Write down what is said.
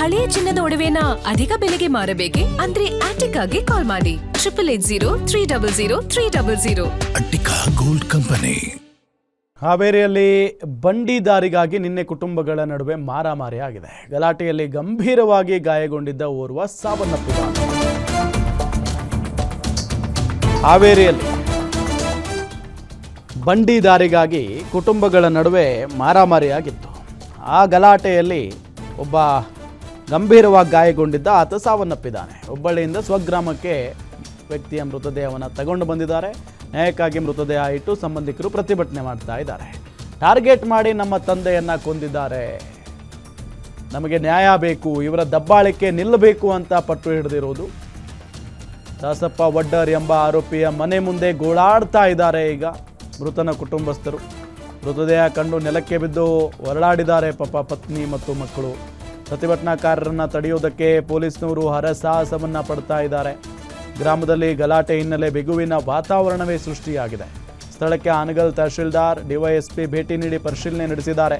ಹಳೆಯ ಚಿನ್ನದ ಒಡವೆನ ಅಧಿಕ ಬೆಲೆಗೆ ಮಾರಬೇಕೆ? ಅಂದ್ರೆ ಆಟಿಕಾಗೆ ಕಾಲ್ ಮಾಡಿ 8880 ಅಟ್ಟಿಕಾ ಗೋಲ್ಡ್ ಕಂಪನಿ. ಹಾವೇರಿಯಲ್ಲಿ ಬಂಡಿದಾರಿಗಾಗಿ ನಿನ್ನೆ ಕುಟುಂಬಗಳ ನಡುವೆ ಮಾರಾಮಾರಿ ಆಗಿದೆ. ಗಲಾಟೆಯಲ್ಲಿ ಗಂಭೀರವಾಗಿ ಗಾಯಗೊಂಡಿದ್ದ ಓರ್ವ ಸಾವನ್ನಪ್ಪಿದ್ದಾನೆ. ಹಾವೇರಿಯಲ್ಲಿ ಬಂಡಿದಾರಿಗಾಗಿ ಕುಟುಂಬಗಳ ನಡುವೆ ಮಾರಾಮಾರಿ ಆಗಿತ್ತು. ಆ ಗಲಾಟೆಯಲ್ಲಿ ಒಬ್ಬ ಗಂಭೀರವಾಗಿ ಗಾಯಗೊಂಡಿದ್ದ ಆತ ಸಾವನ್ನಪ್ಪಿದ್ದಾನೆ. ಹುಬ್ಬಳ್ಳಿಯಿಂದ ಸ್ವಗ್ರಾಮಕ್ಕೆ ವ್ಯಕ್ತಿಯ ಮೃತದೇಹವನ್ನು ತಗೊಂಡು ಬಂದಿದ್ದಾರೆ. ನ್ಯಾಯಕ್ಕಾಗಿ ಮೃತದೇಹ ಇಟ್ಟು ಸಂಬಂಧಿಕರು ಪ್ರತಿಭಟನೆ ಮಾಡ್ತಾ ಇದ್ದಾರೆ. ಟಾರ್ಗೆಟ್ ಮಾಡಿ ನಮ್ಮ ತಂದೆಯನ್ನು ಕೊಂದಿದ್ದಾರೆ, ನಮಗೆ ನ್ಯಾಯ ಬೇಕು, ಇವರ ದಬ್ಬಾಳಿಕೆ ನಿಲ್ಲಬೇಕು ಅಂತ ಪಟ್ಟು ಹಿಡಿದಿರೋದು. ದಾಸಪ್ಪ ವಡ್ಡರ್ ಎಂಬ ಆರೋಪಿಯ ಮನೆ ಮುಂದೆ ಗೋಳಾಡ್ತಾ ಇದ್ದಾರೆ ಈಗ ಮೃತನ ಕುಟುಂಬಸ್ಥರು. ಮೃತದೇಹ ಕಂಡು ನೆಲಕ್ಕೆ ಬಿದ್ದು ಹೊರಳಾಡಿದ್ದಾರೆ ಪಾಪ ಪತ್ನಿ ಮತ್ತು ಮಕ್ಕಳು. ಪ್ರತಿಭಟನಾಕಾರರನ್ನು ತಡೆಯುವುದಕ್ಕೆ ಪೊಲೀಸ್ನವರು ಹರಸಾಹಸವನ್ನು ಪಡ್ತಾ ಇದ್ದಾರೆ. ಗ್ರಾಮದಲ್ಲಿ ಗಲಾಟೆ ಹಿನ್ನೆಲೆ ಬಿಗುವಿನ ವಾತಾವರಣವೇ ಸೃಷ್ಟಿಯಾಗಿದೆ. ಸ್ಥಳಕ್ಕೆ ಹಾನಗಲ್ ತಹಶೀಲ್ದಾರ್ ಡಿವೈಎಸ್ಪಿ ಭೇಟಿ ನೀಡಿ ಪರಿಶೀಲನೆ ನಡೆಸಿದ್ದಾರೆ.